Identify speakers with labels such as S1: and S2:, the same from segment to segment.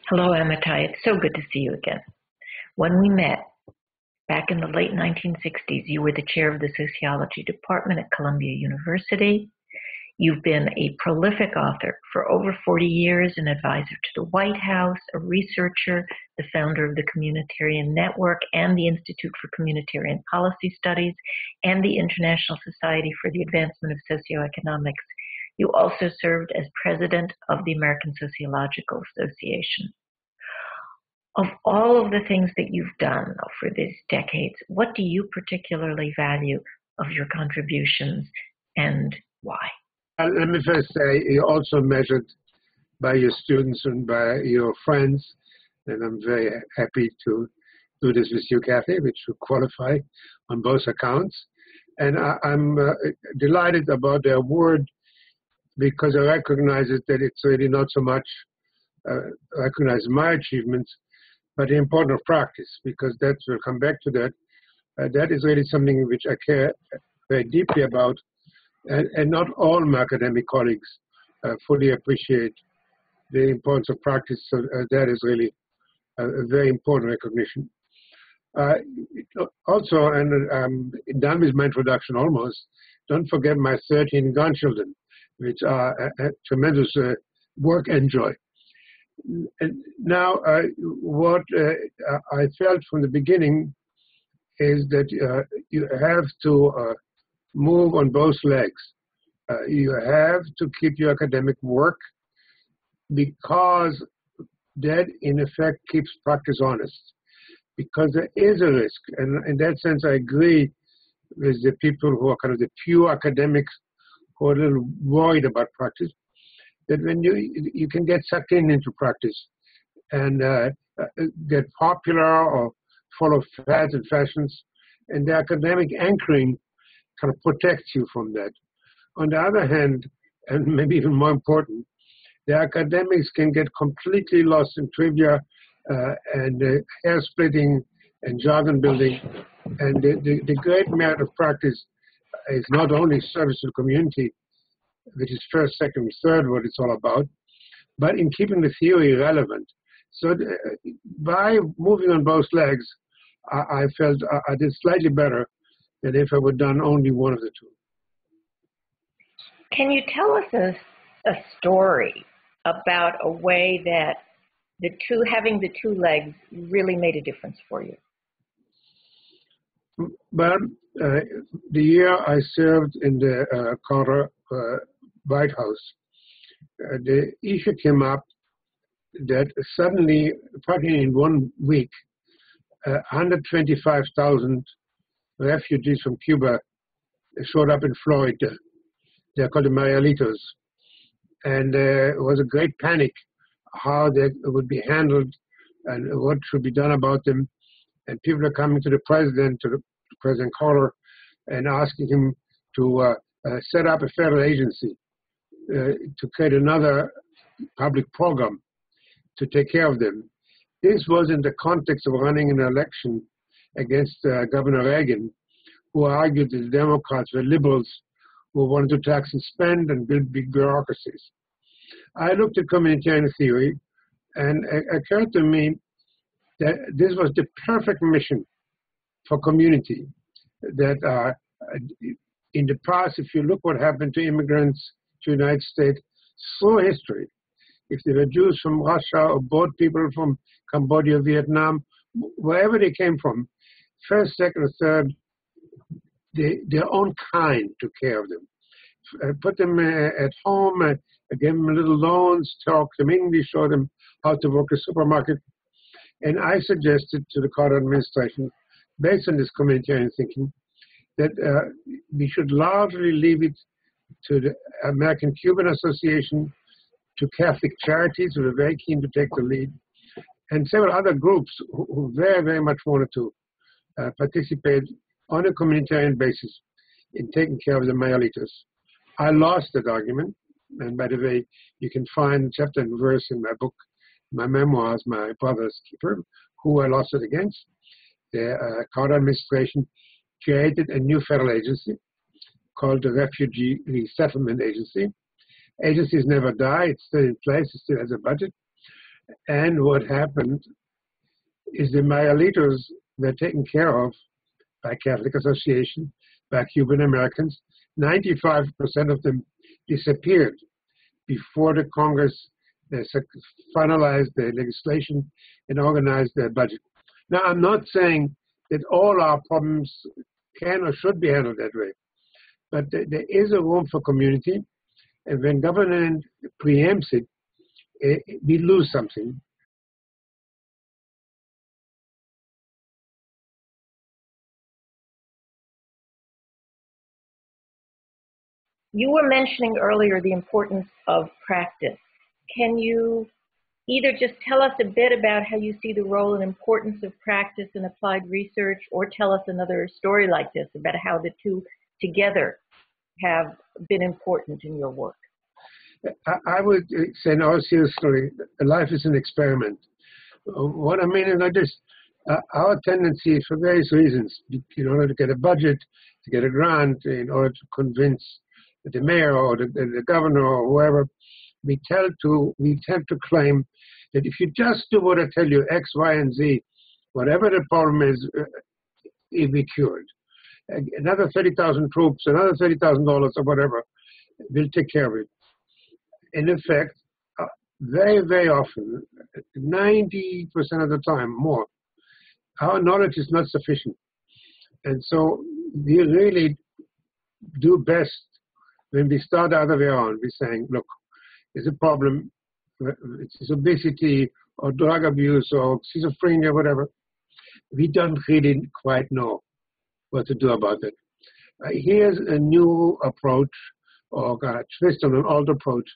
S1: Hello, Amitai. It's so good to see you again. When we met back in the late 1960s, you were the chair of the sociology department at Columbia University. You've been a prolific author for over 40 years, an advisor to the White House, a researcher, the founder of the Communitarian Network and the Institute for Communitarian Policy Studies, and the International Society for the Advancement of Socioeconomics. You also served as president of the American Sociological Association. Of all of the things that you've done for these decades, what do you particularly value of your contributions and why?
S2: Let me first say, you're also measured by your students and by your friends, and I'm very happy to do this with you, Kathy, which will qualify on both accounts. And I'm delighted about the award because I recognize that it's really not so much recognize my achievements, but the importance of practice, because that will come back to that. That is really something which I care very deeply about. And not all my academic colleagues fully appreciate the importance of practice. So that is really a very important recognition. Also, and I'm done with my introduction almost, don't forget my 13 grandchildren, which are a tremendous work and joy. And now, what I felt from the beginning is that you have to move on both legs. You have to keep your academic work because that, in effect, keeps practice honest. Because there is a risk, and in that sense, I agree with the people who are kind of the pure academics who are a little worried about practice, that when you can get sucked into practice and get popular or follow fads and fashions, and the academic anchoring kind of protects you from that. On the other hand, and maybe even more important, the academics can get completely lost in trivia and hair splitting and jargon building. And the great merit of practice is not only service to the community, which is first, second, third, what it's all about, but in keeping the theory relevant. So by moving on both legs, I felt I did slightly better than if I would have done only one of the two.
S1: Can you tell us a story about a way that having the two legs really made a difference for you?
S2: Well, the year I served in the Carter White House, the issue came up that suddenly, probably in 1 week, 125,000 refugees from Cuba showed up in Florida. They're called the Marielitos. And there was a great panic how they would be handled and what should be done about them. And people are coming to President Schuyler, and asking him to set up a federal agency to create another public program to take care of them. This was in the context of running an election against Governor Reagan, who argued that the Democrats were liberals who wanted to tax and spend and build big bureaucracies. I looked at communitarian theory, and it occurred to me that this was the perfect mission for community. That in the past, if you look what happened to immigrants to the United States through history, if they were Jews from Russia or boat people from Cambodia, Vietnam, wherever they came from, first, second, or third, their own kind took care of them. Put them at home, gave them little loans, taught them English, showed them how to work a supermarket. And I suggested to the Carter administration, based on this communitarian thinking, that we should largely leave it to the American Cuban Association, to Catholic Charities, who were very keen to take the lead, and several other groups who very, very much wanted to participate on a communitarian basis in taking care of the Marielitos. I lost that argument, and by the way, you can find chapter and verse in my book, my memoirs, My Brother's Keeper, who I lost it against. The Carter administration created a new federal agency called the Refugee Resettlement Agency. Agencies never die. It's still in place. It still has a budget. And what happened is the Mayalitos were taken care of by Catholic Association, by Cuban Americans. 95% of them disappeared before the Congress finalized the legislation and organized their budget. Now, I'm not saying that all our problems can or should be handled that way, but there is a room for community, and when government preempts it, we lose something.
S1: You were mentioning earlier the importance of practice. Can you either just tell us a bit about how you see the role and importance of practice in applied research, or tell us another story like this about how the two together have been important in your work?
S2: I would say, in all seriously, life is an experiment. What I mean is not just our tendency, for various reasons, in order to get a budget, to get a grant, in order to convince the mayor or the governor or whoever, we tend to claim that if you just do what I tell you, X, Y, and Z, whatever the problem is, it'll be cured. Another 30,000 troops, another $30,000 or whatever, will take care of it. In effect, very, very often, 90% of the time, more, our knowledge is not sufficient. And so we really do best when we start the other way around. We're saying, look, there's a problem, it's obesity or drug abuse or schizophrenia, whatever. We don't really quite know what to do about it. Here's a new approach, or a twist on an old approach.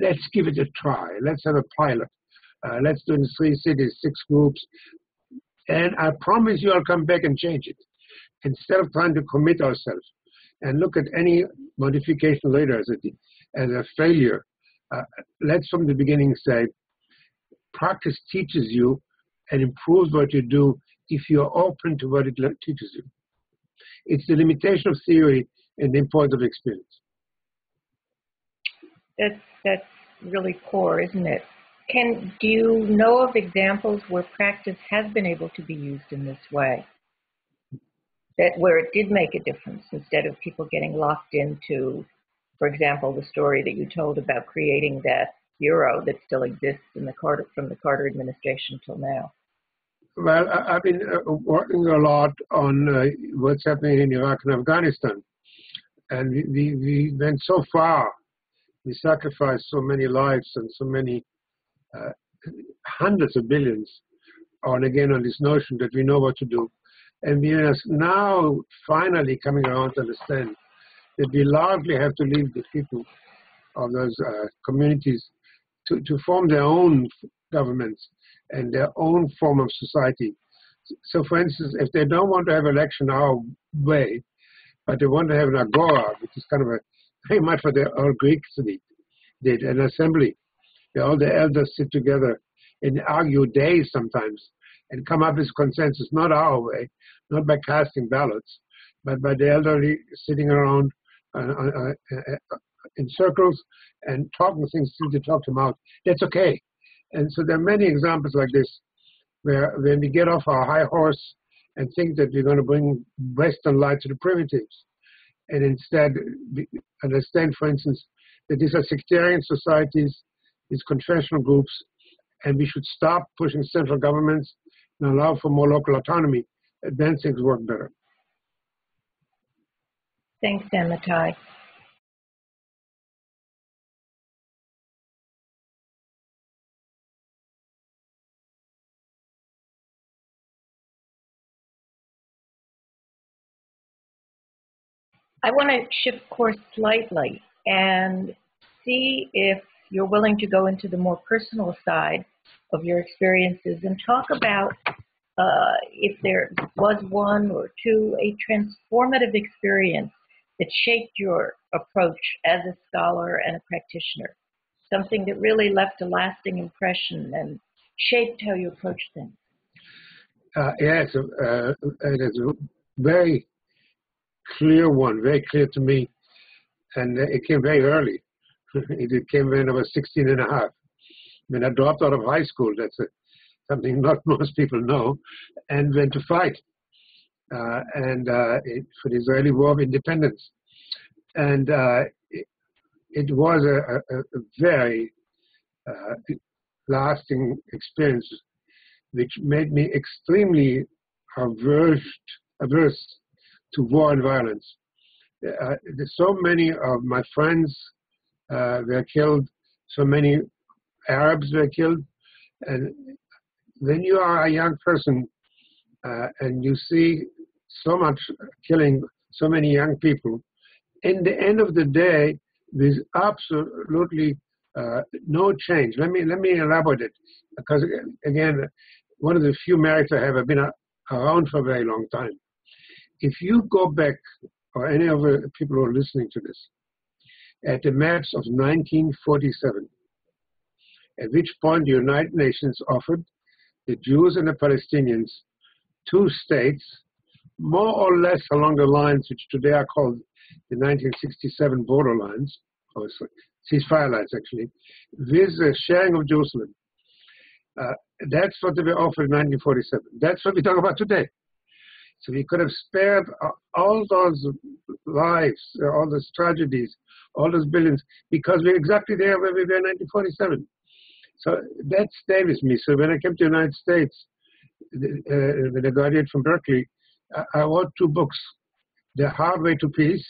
S2: Let's give it a try. Let's have a pilot. Let's do it in 3 cities, 6 groups. And I promise you I'll come back and change it. Instead of trying to commit ourselves and look at any modification later as a failure, let's from the beginning say, practice teaches you and improves what you do if you're open to what it teaches you. It's the limitation of theory and the importance of experience.
S1: That's really core, isn't it? Do you know of examples where practice has been able to be used in this way? Where it did make a difference, instead of people getting locked into, for example, the story that you told about creating that bureau that still exists from the Carter administration till now?
S2: Well, I've been working a lot on what's happening in Iraq and Afghanistan. And we went so far. We sacrificed so many lives and so many hundreds of billions on this notion that we know what to do. And we are now finally coming around to understand that we largely have to leave the people of those communities to form their own governments and their own form of society. So, for instance, if they don't want to have election our way, but they want to have an agora, which is kind of very much what the old Greeks did, an assembly, where all the elders sit together and argue days sometimes and come up with consensus, not our way, not by casting ballots, but by the elderly sitting around in circles and talking things till they talk them out. That's okay. And so there are many examples like this, where when we get off our high horse and think that we're going to bring Western light to the primitives, and instead understand, for instance, that these are sectarian societies, these confessional groups, and we should stop pushing central governments and allow for more local autonomy, then things work better.
S1: Thanks, Amitai. I want to shift course slightly and see if you're willing to go into the more personal side of your experiences and talk about if there was one or two, a transformative experience that shaped your approach as a scholar and a practitioner, something that really left a lasting impression and shaped how you approach things.
S2: Yes, it is a very clear one, very clear to me, and it came very early. It came when I was 16 and a half. when I dropped out of high school. That's something not most people know, and went to fight for the Israeli War of Independence. And it was a very lasting experience, which made me extremely averse to war and violence. So many of my friends were killed, so many Arabs were killed, and when you are a young person and you see so much killing, so many young people, in the end of the day, there's absolutely no change. Let me elaborate it, because again, one of the few merits I have, I've been around for a very long time. If you go back, or any of the people who are listening to this, at the maps of 1947, at which point the United Nations offered the Jews and the Palestinians 2 states, more or less along the lines which today are called the 1967 borderlines, or ceasefire lines actually, with the sharing of Jerusalem. That's what they were offered in 1947. That's what we talk about today. So we could have spared all those lives, all those tragedies, all those billions, because we're exactly there where we were in 1947. So that stayed with me. So when I came to the United States, when I graduated from Berkeley, I wrote 2 books, The Hard Way to Peace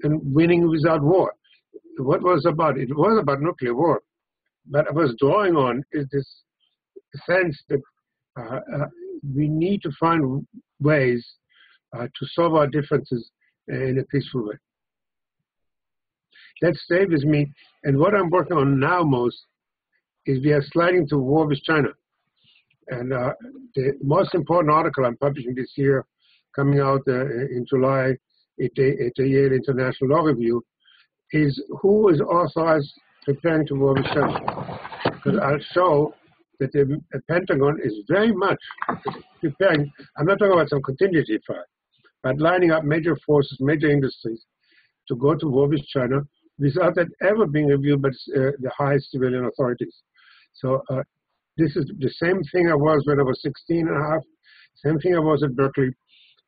S2: and Winning Without War. What was about? It was about nuclear war. But I was drawing on is this sense that we need to find ways to solve our differences in a peaceful way. That stayed with me. And what I'm working on now most is we are sliding to war with China. And the most important article I'm publishing this year, coming out in July at the Yale International Law Review, is who is authorized preparing to war with China. Because I'll show that the Pentagon is very much preparing. I'm not talking about some contingency fire, but lining up major forces, major industries to go to war with China without that ever being reviewed by the highest civilian authorities. So this is the same thing I was when I was 16 and a half, same thing I was at Berkeley.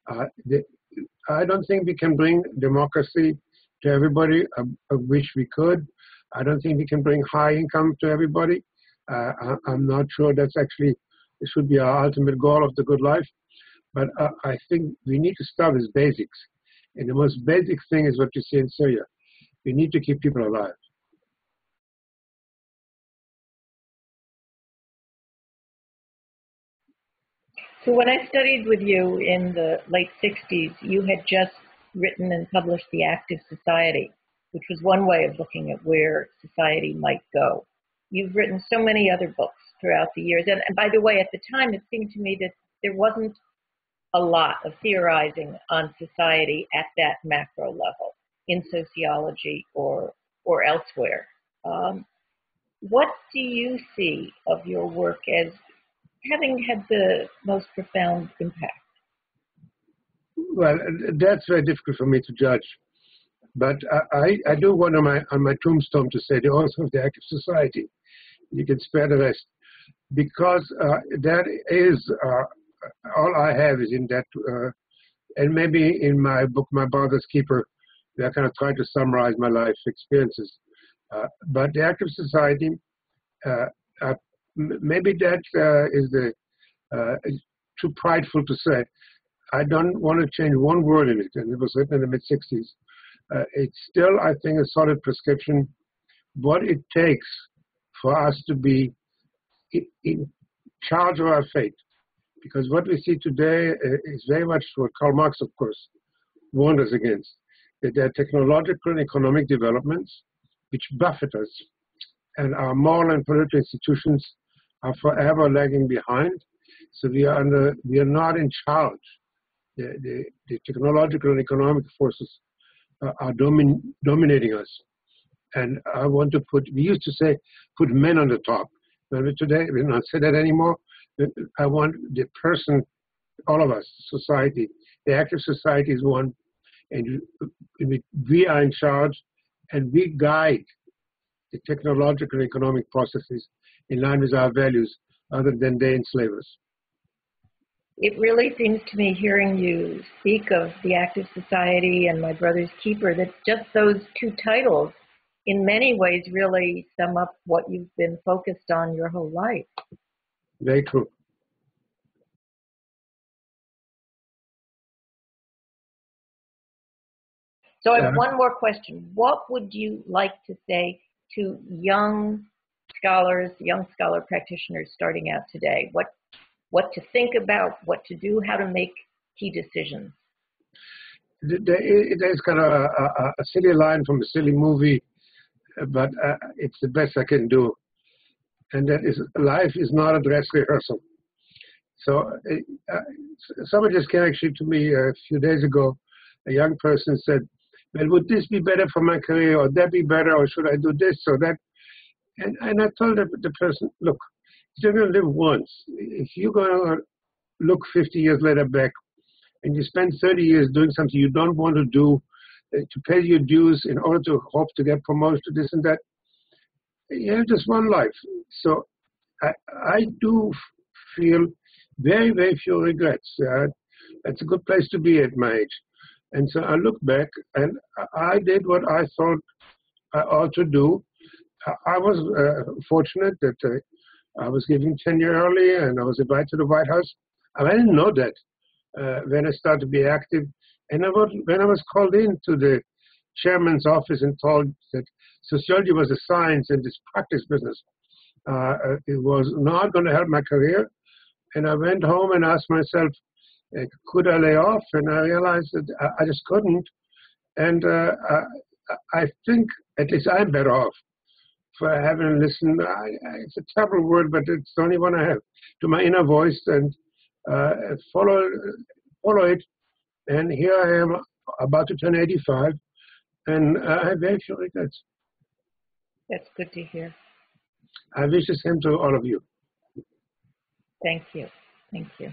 S2: I don't think we can bring democracy to everybody. I wish we could. I don't think we can bring high income to everybody. I'm not sure that's actually, it should be our ultimate goal of the good life. But I think we need to start with basics. And the most basic thing is what you see in Syria. We need to keep people alive.
S1: So when I studied with you in the late 60s, you had just written and published The Active Society, which was one way of looking at where society might go. You've written so many other books throughout the years. And by the way, at the time, it seemed to me that there wasn't a lot of theorizing on society at that macro level in sociology or elsewhere. What do you see of your work as having had the most profound impact?
S2: Well, that's very difficult for me to judge. But I do want on my tombstone to say the author of the Active Society. You can spare the rest. Because that is, all I have is in that, and maybe in my book, My Brother's Keeper, I kind of try to summarize my life experiences. But the Active Society, maybe that is too prideful to say. I don't want to change one word in it, and it was written in the mid-60s. It's still, I think, a solid prescription what it takes for us to be in charge of our fate. Because what we see today is very much what Karl Marx, of course, warned us against, that there are technological and economic developments which buffet us, and our moral and political institutions are forever lagging behind. So we are not in charge. The technological and economic forces are dominating us. And I want to we used to say, put men on the top. But today, we don't say that anymore. I want the person, all of us, society, the Active Society is one, and we are in charge, and we guide the technological and economic processes, in line with our values, other than they enslave us.
S1: It really seems to me, hearing you speak of the Active Society and My Brother's Keeper, that just those two titles in many ways really sum up what you've been focused on your whole life.
S2: Very true.
S1: So I have one more question. What would you like to say to young scholars, young scholar practitioners starting out today? What to think about, what to do, how to make key decisions?
S2: There's kind of a silly line from a silly movie, but it's the best I can do. And that is, life is not a dress rehearsal. So someone just came actually to me a few days ago. A young person said, well, would this be better for my career, or that be better, or should I do this or that? And I told the person, look, you're going to live once. If you're going to look 50 years later back, and you spend 30 years doing something you don't want to do, to pay your dues in order to hope to get promoted to this and that, you have just one life. So I do feel very, very few regrets. It's a good place to be at my age. And so I look back, and I did what I thought I ought to do. I was fortunate that I was given tenure early, and I was invited to the White House. I didn't know that when I started to be active. And when I was called into the chairman's office and told that sociology was a science and this practice business, it was not going to help my career. And I went home and asked myself, could I lay off? And I realized that I just couldn't. And I think at least I'm better off for having listened. It's a terrible word, but it's the only one I have, to my inner voice, and follow it. And here I am, about to turn 85, and I have very few regrets.
S1: That's good to hear.
S2: I wish the same to all of you.
S1: Thank you. Thank you.